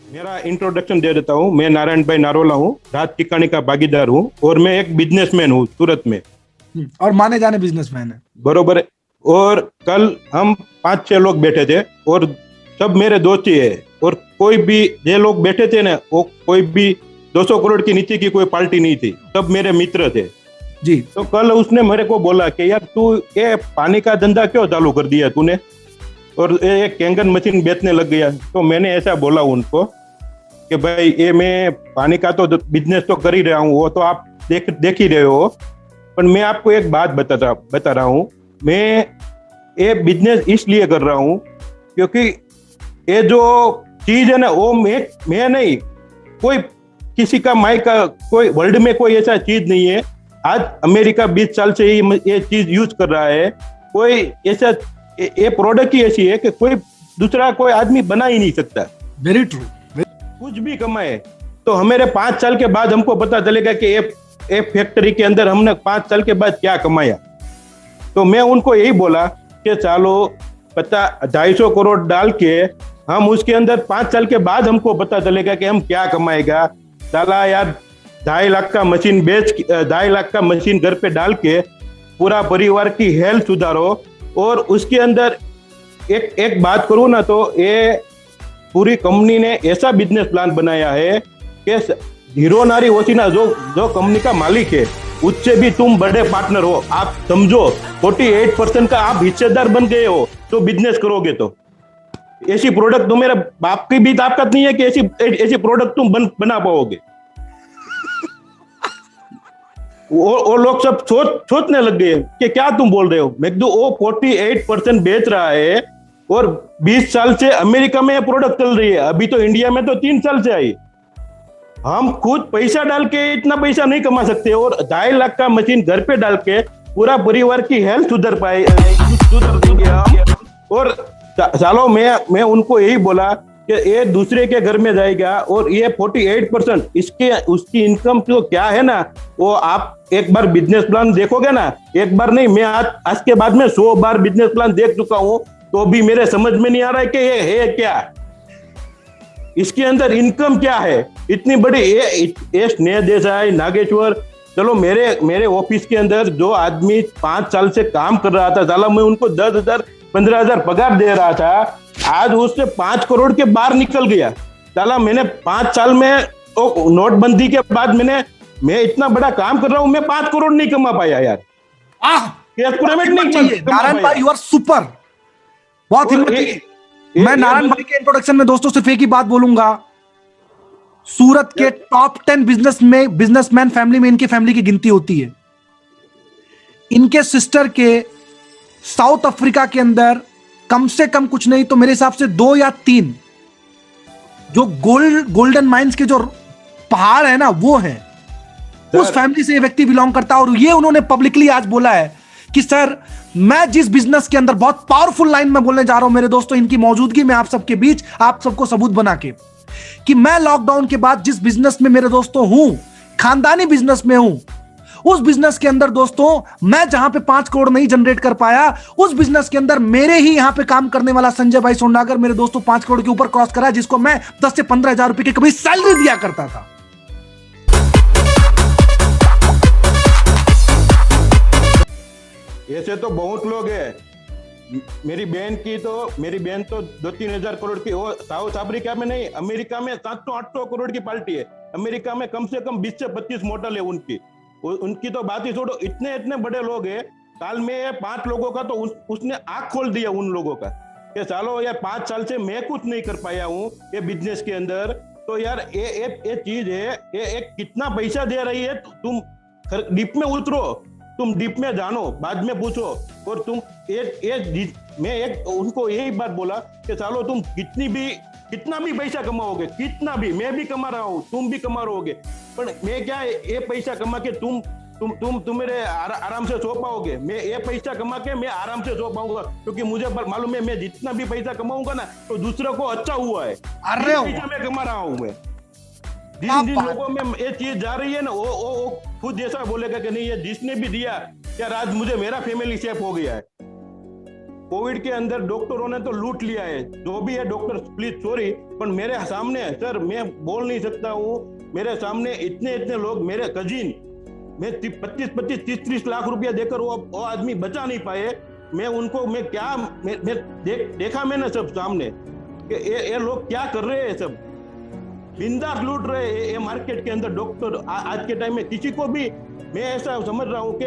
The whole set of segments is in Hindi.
मेरा इंट्रोडक्शन दे देता हूँ। मैं नारायण भाई नारोला हूँ, राज टिकाणी का भागीदार हूँ और मैं एक बिजनेसमैन हूँ सूरत में। और माने जाने बिजनेसमैन है। बरोबर है। और कल हम 5-6 लोग बैठे थे और सब मेरे दोस्त ही है। और कोई भी जे लोग बैठे थे ना, वो कोई भी 200 करोड़ की नीचे की कोई पार्टी नहीं थी, सब मेरे मित्र थे जी। तो कल उसने मेरे को बोला कि यार तू ये पानी का धंधा क्यों चालू कर दिया तूने, और ये कैंगन मशीन बेचने लग गया। तो मैंने ऐसा बोला उनको कि भाई ये मैं पानी का तो बिजनेस तो कर ही रहा हूँ, वो तो आप देख ही रहे हो, पर मैं आपको एक बात बता रहा हूँ। मैं ये बिजनेस इसलिए कर रहा हूँ क्योंकि ये जो चीज है ना, वो मैं नहीं, कोई किसी का माई का कोई वर्ल्ड में कोई ऐसा चीज नहीं है। आज अमेरिका 20 साल से ही ये चीज यूज कर रहा है। कोई ऐसा ये प्रोडक्ट ही ऐसी है कि कोई दूसरा कोई आदमी बना ही नहीं सकता। Very true. कुछ भी कमाए तो हमारे 5 साल के बाद हमको पता चलेगा कि ये फैक्ट्री के अंदर हमने 5 साल के बाद क्या कमाया। तो मैं उनको यही बोला कि चलो 250 करोड़ डाल के हम उसके अंदर 5 साल के बाद हमको पता चलेगा कि हम क्या कमाएगा। चला यार 2.5 लाख का मशीन 2.5 लाख का मशीन घर पे डाल के पूरा परिवार की हेल्थ सुधारो। और उसके अंदर एक बात करूँ ना, तो ये पूरी कंपनी ने ऐसा बिजनेस प्लान बनाया है कि हीरो नारी वसीना जो कंपनी का मालिक है, उससे भी तुम बड़े पार्टनर हो। आप समझो 48% का आप हिस्सेदार बन गए हो तो बिजनेस करोगे। तो ऐसी प्रोडक्ट तो मेरे बाप की भी ताकत नहीं है कि ऐसी प्रोडक्ट तुम बना पाओगे। वो लोग सब सोचने लग गए कि क्या तुम बोल रहे हो। मैं वो 48% बेच रहा है और 20 साल से अमेरिका में ये प्रोडक्ट चल रही है, अभी तो इंडिया में तो 3 साल से आई। हम खुद पैसा डाल के इतना पैसा नहीं कमा सकते, और 2.5 लाख का मशीन घर पे डाल के पूरा परिवार की हेल्थ सुधर देंगे। और सालों मैं उनको यही बोला कि ये दूसरे के घर में जाएगा, और ये 48% इसके उसकी इनकम तो क्या है ना, वो आप एक बार बिजनेस प्लान देखोगे ना, एक बार नहीं, मैं आज के बाद में 100 बार बिजनेस प्लान देख चुका हूँ, तो भी मेरे समझ में नहीं आ रहा है कि ये है क्या, इसके अंदर इनकम क्या है इतनी बड़ी। ये स्नेह देसाई, नागेश्वर, चलो मेरे ऑफिस के अंदर जो आदमी 5 साल से काम कर रहा था, साला मैं उनको 10,000 15,000 पगार दे रहा था, आज उससे 5 करोड़ के बाहर निकल गया। साला मैंने 5 साल में नोटबंदी के बाद मैं इतना बड़ा काम कर रहा हूं, मैं 5 करोड़ नहीं कमा पाया यार। नारायण भाई, यू आर सुपर, बहुत हिम्मत है। मैं नारायण भाई के इंट्रोडक्शन में दोस्तों सिर्फ एक ही बात बोलूंगा, सूरत के टॉप 10 बिजनेसमैन फैमिली में इनकी फैमिली की गिनती होती है। इनके सिस्टर के साउथ अफ्रीका के अंदर कम से कम कुछ नहीं तो मेरे हिसाब से 2 या 3 जो गोल्डन माइंस के जो पहाड़ है ना, वो है, उस फैमिली से ये व्यक्ति बिलोंग करता है। और ये उन्होंने पब्लिकली आज बोला है कि सर, मैं जिस बिजनेस के अंदर, बहुत पावरफुल लाइन में बोलने जा रहा हूं मेरे दोस्तों, इनकी मौजूदगी में आप सबके बीच, आप सबको सबूत बना के, कि मैं लॉकडाउन के बाद जिस बिजनेस में मेरे दोस्तों हूं, खानदानी बिजनेस में हूं, उस बिजनेस के अंदर दोस्तों, मैं जहां पे 5 करोड़ नहीं जनरेट कर पाया, उस बिजनेस के अंदर मेरे ही यहां पे काम करने वाला संजय भाई सोंडागर मेरे दोस्तों 5 करोड़ के ऊपर क्रॉस करा, जिसको मैं 10 से 15,000 रुपए की कभी सैलरी दिया करता था। ऐसे तो बहुत लोग हैं। मेरी बहन तो 2-3 हजार करोड़ की, वो साउथ अफ्रीका में नहीं, अमेरिका में 700-800 करोड़ की पार्टी है। अमेरिका में कम से कम 20 से 25 मॉडल है उनकी तो बात ही छोड़ो। इतने बड़े लोग हैं। काल में 5 लोगों का तो उसने आंख खोल दिया उन लोगों का कि चलो यार 5 साल से मैं कुछ नहीं कर पाया हूँ ये बिजनेस के अंदर, तो यार ये चीज है, ये कितना पैसा दे रही है, तुम डीप में उतरो, तुम डीप में जानो, बाद में पूछो। और तुम मैं उनको यही बात बोला कि चलो तुम कितना भी पैसा कमाओगे, कितना भी, मैं भी कमा रहा हूँ, तुम भी कमा रहोगे, पर मैं क्या ये पैसा कमा के तुम मेरे आराम से सो पाओगे। मैं ये पैसा कमा के मैं आराम से सो पाऊंगा, क्योंकि मुझे मालूम है मैं जितना भी पैसा कमाऊंगा ना, तो दूसरों को अच्छा हुआ है। अरे पैसा मैं कमा रहा हूँ मैं, जिन लोगों में ये चीज जा रही है ना, वो खुद जैसा बोलेगा कि नहीं, ये जिसने भी दिया यार, आज मुझे मेरा फैमिली सेफ हो गया है। कोविड के अंदर डॉक्टरों ने तो लूट लिया है, जो भी है डॉक्टर प्लीज सॉरी, पर मेरे सामने सर मैं बोल नहीं सकता हूँ, मेरे सामने इतने इतने लोग, मेरे कजिन, मैं 25-25 30-30 लाख रुपया देकर वो आदमी बचा नहीं पाए। मैं उनको मैं क्या मैं देखा मैंने सब सामने कि ये लोग क्या कर रहे हैं, सब बिंदास लूट रहे हैं ये मार्केट के अंदर डॉक्टर। आज के टाइम में किसी को भी मैं ऐसा समझ रहा हूँ कि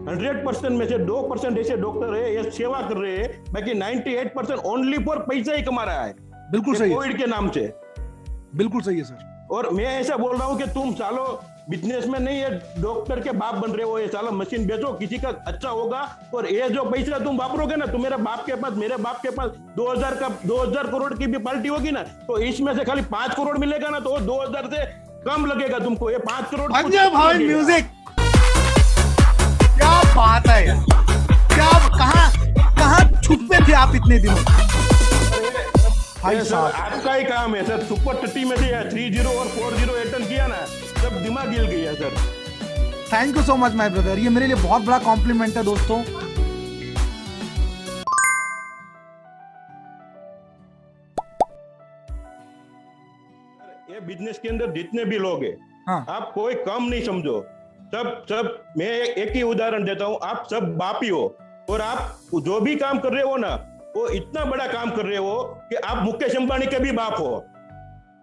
100% में से 2% ऐसे डॉक्टर है ये सेवा कर रहे हैं, बाकी 98% ओनली फॉर पैसा ही कमा रहा है। बिल्कुल सही है, कोविड के नाम से। बिल्कुल सही है सर। और मैं ऐसा बोल रहा हूँ कि तुम सालो बिजनेस में नहीं, ये डॉक्टर के बाप बन रहे हो, ये साला मशीन बेचो, किसी का अच्छा होगा। और ये जो पैसा तुम वापरोगे ना, तो मेरे बाप के पास, मेरे बाप के पास 2000 करोड़ की भी पार्टी होगी ना, तो इसमें से खाली 5 करोड़ मिलेगा ना, तो वो 2000 से कम लगेगा तुमको। ये 5 करोड़ अजय भाई म्यूजिक, क्या बात है यार, क्या कहाँ छुपे थे आप इतने दिनों? भाई साहब आपका ही काम है सर, सुपर 30 में से 30 और 40 अटेंड किया ना, सब दिमाग हिल गया sir. Thank you so much my brother, ये मेरे लिए बहुत बड़ा कॉम्प्लीमेंट है दोस्तों। ये बिजनेस के अंदर जितने भी लोग हैं, हाँ। आप कोई कम नहीं समझो, सब मैं एक ही उदाहरण देता हूँ, आप सब बाप ही हो, और आप जो भी काम कर रहे हो ना, वो इतना बड़ा काम कर रहे हो कि आप मुकेश अंबानी के भी बाप हो।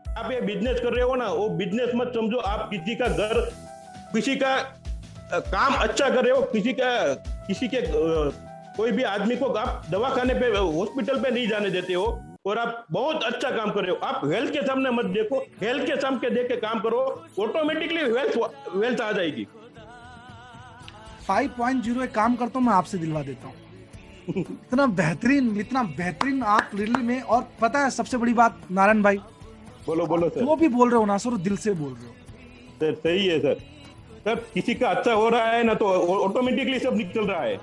आप ये बिजनेस कर रहे हो ना, वो बिजनेस मत समझो, आप किसी का घर, किसी का काम अच्छा कर रहे हो, किसी के कोई भी आदमी को आप दवाखाने पे, हॉस्पिटल पे नहीं जाने देते हो, और आप बहुत अच्छा काम कर रहे हो। आप हेल्थ के सामने मत देखो, हेल्थ के सामने देख के काम करो, ऑटोमेटिकली वेल्थ आ जाएगी। 5.0 एक काम करता हूँ, मैं आपसे दिलवा देता हूँ। इतना बेहतरीन आप रियली में। और पता है सबसे बड़ी बात नारायण भाई, बोलो सर। वो भी बोल रहे हो ना सर, दिल से बोल रहे हो सर। सही है सर, सब किसी का अच्छा हो रहा है ना, तो ऑटोमेटिकली सब निकल रहा है।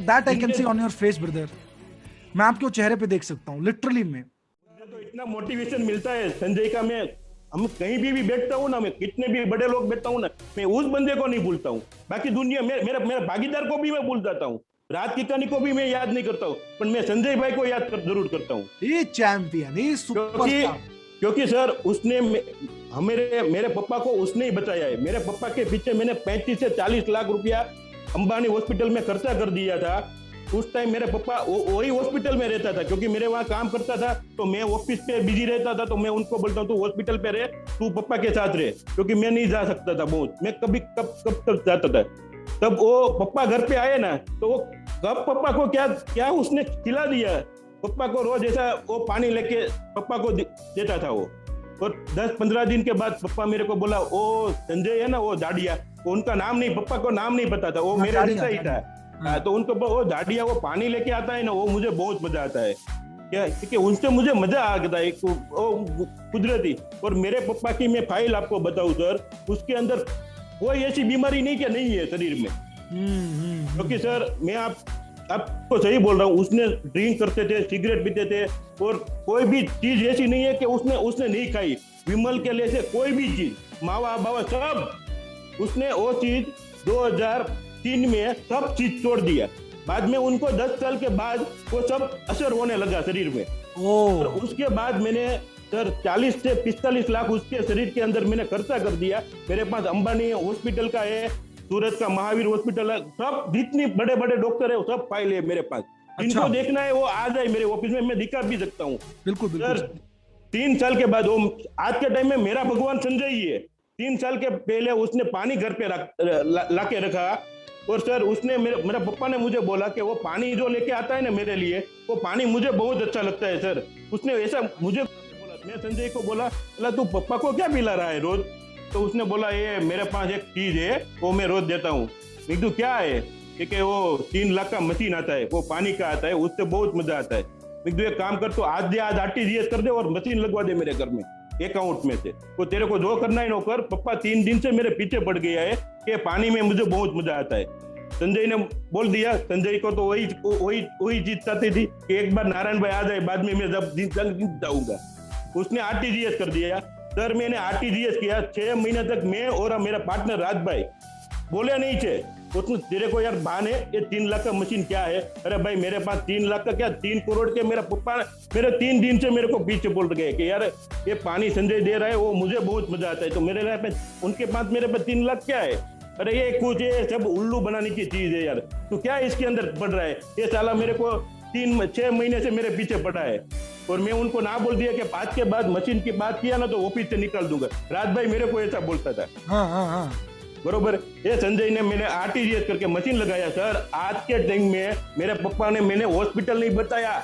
That I can see on your face brother, मैं आपके चेहरे पे देख सकता हूँ लिटरली में। मुझे तो इतना मोटिवेशन मिलता है संजय का, मैं हम कहीं भी बैठता हूँ ना, मैं कितने भी बड़े लोग बैठता हूँ ना, मैं उस बंदे को नहीं भूलता हूँ, बाकी दुनिया में मेरा भागीदार को भी मैं भूल जाता हूँ, रात की कहानी को भी मैं याद नहीं करता हूँ, पर मैं संजय भाई को याद जरूर करता हूँ। ये चैंपियन, ये सुपरस्टार। क्योंकि सर उसने मेरे पापा को उसने ही बचाया है। मेरे पापा के पीछे मैंने 35 से 40 लाख रुपया अंबानी हॉस्पिटल में खर्चा कर दिया था। उस टाइम मेरे पापा वही हॉस्पिटल में रहता था, क्योंकि मेरे वहां काम करता था, तो मैं ऑफिस पे बिजी रहता था, तो मैं उनको बोलता हूँ तू हॉस्पिटल पे रहे, तू पापा के साथ रहे, क्योंकि मैं नहीं जा सकता था बहुत, मैं कब तक जाता था। तब वो पापा घर पे आए ना, तो वो कब पापा को क्या उसने खिला दिया। पापा को रोज ऐसा वो पानी लेके पापा को देता था वो। और 10-15 दिन के बाद पापा मेरे को बोला, वो संजय है ना, वो दाढ़िया, उनका नाम नहीं, पापा को नाम नहीं पता था, वो मेरा रिश्ता ही था। तो उनको वो दाढ़िया वो पानी लेके आता है ना, वो मुझे बहुत मजा आता है, क्या क्योंकि उनसे मुझे मजा आ गया था, एक कुदरती। और मेरे पापा की मैं फाइल आपको बताऊं सर, उसके अंदर कोई ऐसी बीमारी नहीं क्या नहीं है शरीर में। क्योंकि सर मैं आपको सही बोल रहा हूँ, उसने ड्रिंक करते थे, सिगरेट पीते थे, और कोई भी चीज ऐसी नहीं है कि उसने नहीं खाई। विमल के लिए से कोई भी चीज, मावा बावा सब उसने वो चीज 2003 में सब चीज छोड़ दिया। बाद में उनको 10 साल के बाद वो सब असर होने लगा शरीर में। और उसके बाद मैंने सर 40 से 45 लाख उसके शरीर के अंदर मैंने खर्चा कर दिया। मेरे पास अंबानी हॉस्पिटल का है, सूरत का महावीर हॉस्पिटल है, सब जितनी बड़े बड़े डॉक्टर है वो सब फाइल है मेरे पास। जिनको देखना है वो आ जाए मेरे ऑफिस में, मैं दिखा भी सकता हूँ। बिल्कुल सर 3 साल के बाद, वो आज के टाइम में मेरा भगवान संजय ही है। 3 साल के पहले उसने पानी घर पे ला के रखा, और सर उसने मेरा पापा ने मुझे बोला कि वो पानी जो लेके आता है ना मेरे लिए, वो पानी मुझे बहुत अच्छा लगता है सर। उसने ऐसा मुझे बोला, मैं संजय को बोला तू पापा को क्या पिला रहा है रोज? तो उसने बोला ये मेरे पास एक चीज है वो मैं रोज देता हूँ। मैं कहूँ क्या है? कि वो 3 लाख का मशीन आता है, वो पानी का आता है, उससे बहुत मजा आता है। मैं कहूँ एक काम कर, तो आज RTGS कर दे और मशीन लगवा दे मेरे घर में अकाउंट में से, तो तेरे को जो करना है नो कर। पापा 3 दिन से मेरे पीछे पड़ गया है कि पानी में मुझे बहुत मजा आता है। संजय ने बोल दिया, संजय को तो वही चीज चाहती थी कि एक बार नारायण भाई आ जाए, बाद में मैं जब जाऊंगा। उसने RTGS कर दिया सर। मैंने RTGS किया 6 महीने तक, मैं और मेरा पार्टनर राज भाई बोले नहीं थे, उसने तेरे को यार बहाने ये 3 लाख का मशीन क्या है? अरे भाई मेरे पास 3 लाख का क्या 3 करोड़ के, मेरा पप्पा मेरे 3 दिन से मेरे को पीछे बोल रहे कि यार ये पानी संजय दे रहा है, वो मुझे बहुत मजा आता है, तो मेरे लिए उनके पास मेरे पास 3 लाख क्या है? अरे ये कुछ ये सब उल्लू बनाने की चीज है यार, तो क्या इसके अंदर पड़ रहा है? ये साला मेरे को 6 महीने से मेरे पीछे पड़ा है, और मैं उनको ना बोल दिया कि 5 के बाद मशीन की बात किया ना तो ऑफिस से निकाल दूंगा। राज भाई मेरे को ऐसा बोलता था। हाँ। बरोबर। ये संजय ने मैंने आरटीजीएस करके मशीन लगाया सर। आज के टाइम में मेरे पापा ने, मैंने हॉस्पिटल नहीं बताया,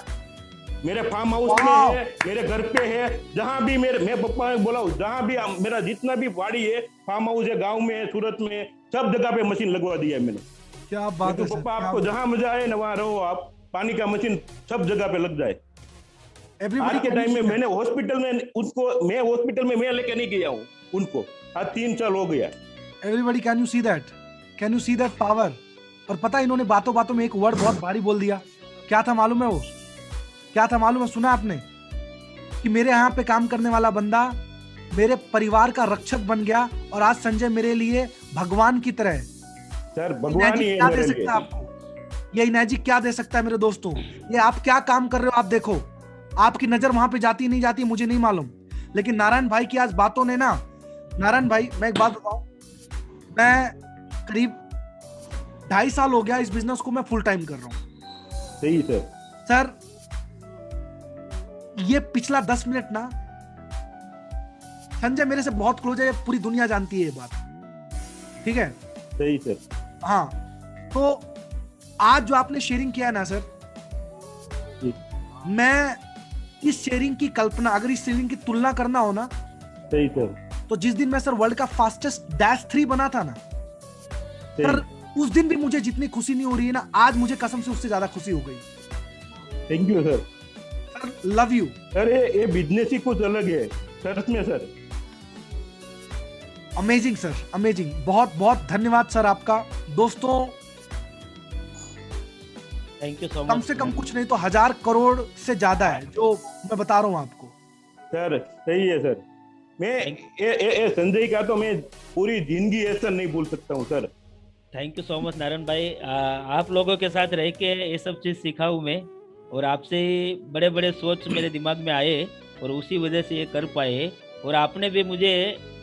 मेरे फार्म हाउस में है, मेरे घर पे है, जहां भी मैं पापा ने बोला जहां भी मेरा जितना भी वाड़ी है, फार्म हाउस है, गांव में है, सूरत में, सब जगह पे मशीन लगवा दिया है मैंने। क्या बात है तो पापा आपको जहां मजा आए ना वहां रहो आप, पानी का मशीन सब जगह पे लग जाए। आज के टाइम में मैंने हॉस्पिटल में उसको, मैं हॉस्पिटल में मैं लेके नहीं गया हूँ उनको, आज 3 साल हो गया। Everybody can you see that power? और पता है इन्होंने बातों बातों में एक वर्ड बहुत भारी बोल दिया। क्या था मालूम है वो? क्या था मालूम है? सुना आपने कि मेरे यहाँ पे काम करने वाला बंदा मेरे परिवार का रक्षक बन गया और आज संजय मेरे लिए भगवान की तरह है। सर भगवान ही क्या दे सकता है आपको? ये इनाजी क्या दे सकता है मेरे दोस्तों? ये आप क्या काम कर रहे हो आप देखो। आपकी नजर वहां पे जाती नहीं जाती मुझे नहीं मालूम, लेकिन नारायण भाई की आज बातों ने ना, नारायण भाई मैं एक बात बताऊं, मैं करीब 2.5 साल हो गया इस बिजनेस को मैं फुल टाइम कर रहा हूं। सही सर ये पिछला 10 मिनट ना, संजय मेरे से बहुत क्लोज है, पूरी दुनिया जानती है ये बात, ठीक है? सही सर। हाँ, तो आज जो आपने शेयरिंग किया ना सर, मैं इस शेयरिंग की कल्पना, अगर इस शेयरिंग की तुलना करना हो ना, सही सर, तो जिस दिन मैं सर वर्ल्ड का फास्टेस्ट -3 बना था ना सर, उस दिन भी मुझे जितनी खुशी नहीं हो रही है ना, आज मुझे कसम से उससे ज्यादा खुशी हो गई। Thank you sir. Sir love you. अरे ये बिजनेस ही कुछ अलग है सच में सर। Amazing sir, amazing. बहुत बहुत धन्यवाद सर आपका। दोस्तों थैंक यू सो मच। कम से कम कुछ नहीं तो 1000 करोड़ से ज्यादा है जो मैं बता रहा हूं आपको। सर सही है सर। मैं ये संजय का तो मैं पूरी जिंदगी ऐसा नहीं भूल सकता हूँ sir. Thank you so much Narayan भाई। आप लोगों के साथ रह के ये सब चीज़ सीखा हूँ मैं, और आपसे बड़े बड़े सोच मेरे दिमाग में आए और उसी वजह से ये कर पाए। और आपने भी मुझे,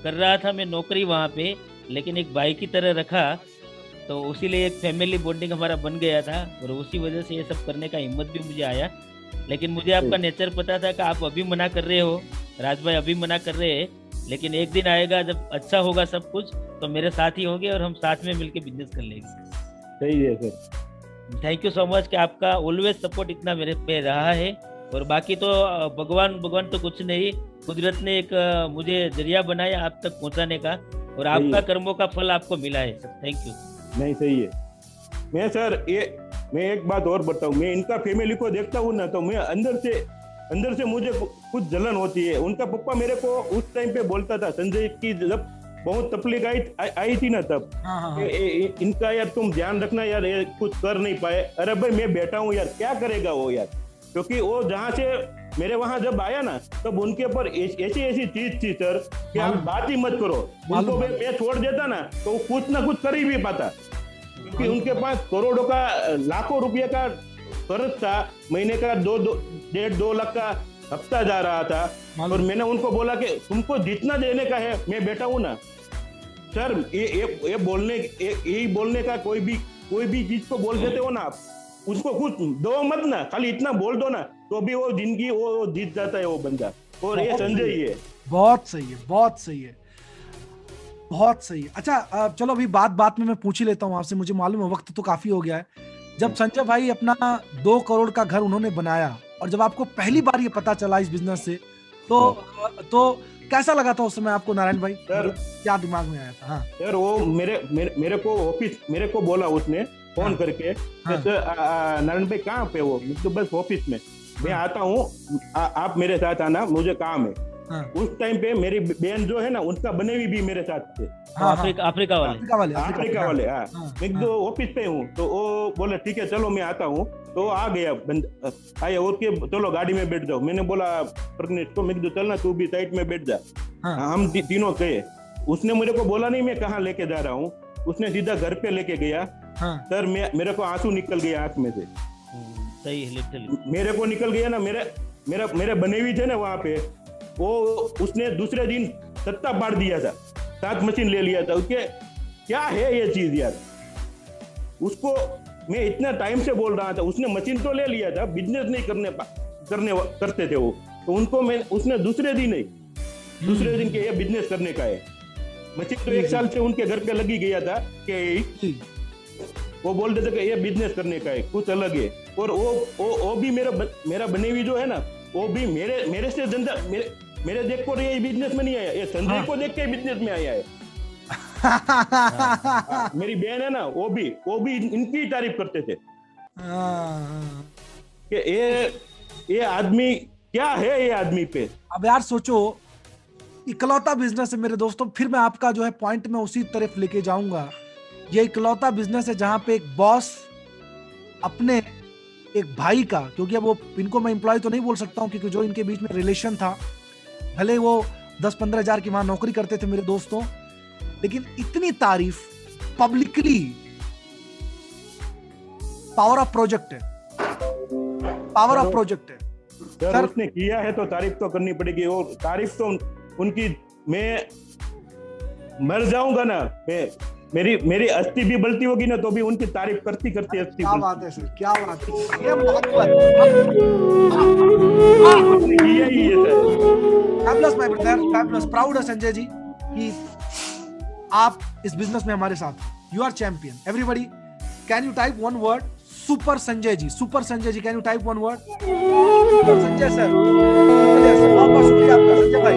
कर रहा था मैं नौकरी वहाँ पे, लेकिन एक भाई की तरह रखा, तो उसी लिए एक फैमिली बॉन्डिंग हमारा बन गया था, और उसी वजह से ये सब करने का हिम्मत भी मुझे आया। लेकिन मुझे आपका नेचर पता था कि आप अभी मना कर रहे हो, राज भाई अभी मना कर रहे हैं, लेकिन एक दिन आएगा जब अच्छा होगा सब कुछ, तो मेरे साथ ही होंगे और हम साथ में मिलके बिजनेस कर लेंगे। सही है sir. Thank you so much कि आपका ऑलवेज सपोर्ट इतना मेरे पे रहा है। और बाकी तो भगवान तो कुछ नहीं, कुदरत ने एक मुझे जरिया बनाया आप तक पहुंचाने का, और आपका कर्मों का फल आपको मिला है सर। Thank you. नहीं सही है। मैं एक बात और बताऊं, मैं इनका फैमिली को देखता हूँ ना, तो मैं अंदर से मुझे कुछ जलन होती है। उनका पप्पा मेरे को उस टाइम पे बोलता था, संजय की जब बहुत तकलीफ आई थी ना, तब इनका यार तुम ध्यान रखना यार, ये कुछ कर नहीं पाए। अरे भाई मैं बैठा हूँ यार, क्या करेगा वो यार, क्योंकि वो जहाँ से मेरे वहां जब आया ना, तब उनके ऊपर ऐसी चीज थी सर कि आप बात ही मत करो। उनको मैं छोड़ देता ना तो वो कुछ ना कुछ कर ही भी पाता, क्योंकि उनके पास करोड़ों का, लाखों रुपये का कर्ज था, महीने का 1.5-2 लाख का हफ्ता जा रहा था। और मैंने उनको बोला कि तुमको जितना देने का है मैं बैठा हूँ ना सर। ये बोलने का कोई भी चीज को बोल देते हो ना आप, उसको कुछ दो मत ना, खाली इतना बोल दो ना, तो भी वो जिंदगी वो जीत जाता है वो बंदा। और ये संजय ही है। बहुत सही है, बहुत सही है, बहुत सही है। अच्छा चलो अभी बात में मैं पूछ ही लेता हूँ आपसे, मुझे मालूम है वक्त तो काफी हो गया है। जब संजय भाई अपना 2 करोड़ का घर उन्होंने बनाया, और जब आपको पहली बार ये पता चला इस बिजनेस से, तो कैसा लगा था उस समय आपको नारायण भाई? सर क्या दिमाग में आया था? हाँ सर, वो मेरे को बोला उसने फोन करके, नारायण भाई कहाँ पे हो? तो बस ऑफिस में मैं आता हूँ, आप मेरे साथ आना, मुझे काम है। उस टाइम पे मेरी बहन जो है ना, उनका बनेवी भी मेरे साथ थे। अफ्रीका वाले। मैं तो ऑफिस पे हूँ, तो वो बोले ठीक है चलो मैं आता हूँ। तो आ गया आए और के चलो गाड़ी में बैठ जाओ। मैंने बोला प्रज्ञेश को, मैं चलना तू भी साइड में बैठ जा। हम तीनों गए। उसने मेरे को बोला नहीं मैं कहाँ लेके जा रहा हूँ, उसने सीधा घर पे लेके गया हाँ सर, मेरे को आंसू निकल गया आंख में से। सही है, लिटरली। मेरे को निकल गया ना, मेरे बने हुई थे ना वहां पे, वो उसने दूसरे दिन सत्ता बांट दिया था, 7 मशीन ले लिया था उसके। क्या है ये चीज यार? उसको मैं इतना टाइम से बोल रहा था, उसने मशीन तो ले लिया था, बिजनेस नहीं करते थे वो, तो उनको उसने दूसरे दिन के ये बिजनेस करने का है। मशीन तो 1 साल से उनके घर पे लगी गया था कि वो बोलते थे कि ये बिजनेस करने का है, कुछ अलग है। और वो भी मेरा बने हुई जो है ना, वो भी मेरे से धंधा मेरे देख को ये बिजनेस में नहीं आया, ये संजय को देख के बिजनेस में आया है। मेरी बहन है ना, वो भी इनकी तारीफ करते थे कि ये आदमी क्या है, ये आदमी पे। अब यार सोचो, इकलौता बिजनेस है मेरे दोस्तों, फिर मैं आपका जो है पॉइंट में उसी तरफ लेके जाऊंगा। ये इकलौता बिजनेस है जहां पे एक बॉस अपने एक भाई का, क्योंकि अब वो इनको मैं एम्प्लॉय तो नहीं बोल सकता हूं क्योंकि जो इनके बीच में रिलेशन था, भले वो 10-15 हजार की वहां नौकरी करते थे मेरे दोस्तों, लेकिन इतनी तारीफ पब्लिकली, पावर ऑफ प्रोजेक्ट है, पावर ऑफ प्रोजेक्ट है सर। उसने किया है तो तारीफ तो करनी पड़ेगी, और तारीफ तो उनकी, मैं मर जाऊंगा ना, मेरी अस्थि भी बलती होगी ना तो भी उनकी तारीफ करती अस्थि। क्या बात है सर, क्या बात है, ये मोहब्बत। यही है sir. Fabulous my brother, fabulous, proud है संजय जी कि आप इस बिजनेस में हमारे साथ हैं। You are champion. Everybody can you type one word, super Sanjay ji, super Sanjay ji, can you type one word? Super Sanjay sir, बहुत बहुत शुक्रिया आपका संजय भाई,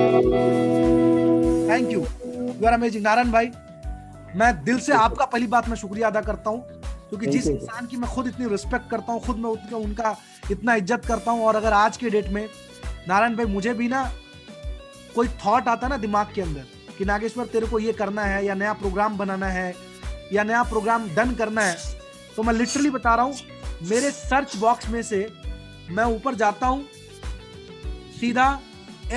thank you, you are amazing. Narayan भाई, मैं दिल से आपका पहली बात मैं शुक्रिया अदा करता हूं, क्योंकि जिस इंसान की मैं खुद इतनी रिस्पेक्ट करता हूं, खुद मैं उनका इतना इज्जत करता हूं, और अगर आज के डेट में नारायण भाई मुझे भी ना कोई थॉट आता ना दिमाग के अंदर कि नागेश्वर तेरे को ये करना है, या नया प्रोग्राम बनाना है, या नया प्रोग्राम डन करना है, तो मैं लिटरली बता रहा हूं, मेरे सर्च बॉक्स में से मैं ऊपर जाता हूं, सीधा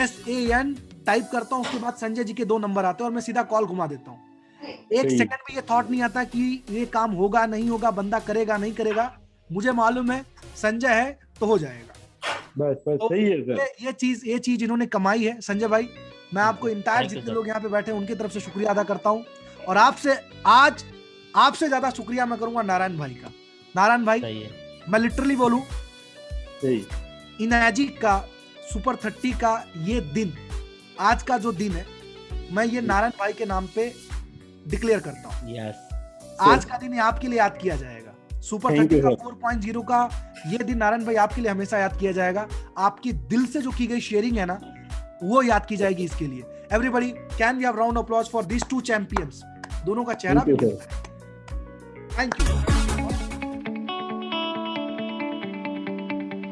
SAN टाइप करता हूं, उसके बाद संजय जी के 2 नंबर आते हैं और मैं सीधा कॉल घुमा देता हूं। एक सेकंड भी ये थॉट नहीं आता कि ये काम होगा नहीं होगा, बंदा करेगा नहीं करेगा, मुझे मालूम है संजय है तो हो जाएगा। बस तो सही है सर। ये चीज इन्होंने कमाई है संजय भाई। मैं आपको इंटायर जितने लोग यहाँ पे बैठे हैं उनकी तरफ से शुक्रिया अदा करता हूँ, और आपसे ज्यादा शुक्रिया मैं करूंगा नारायण भाई का। नारायण भाई, मैं लिटरली बोलूं, इनर्जी का सुपर 30 का ये दिन, आज का जो दिन है, मैं ये नारायण भाई के नाम पे डिक्लेयर करता हूँ। आज का दिन आपके लिए याद किया जाएगा। सुपर 30 का 4.0 का ये दिन नारायण भाई आपके लिए हमेशा याद किया जाएगा। आपकी दिल से जो की गई शेयरिंग है ना, वो याद की जाएगी इसके लिए। Everybody can we have round of applause for these 2 champions. दोनों का चेहरा, थैंक यू।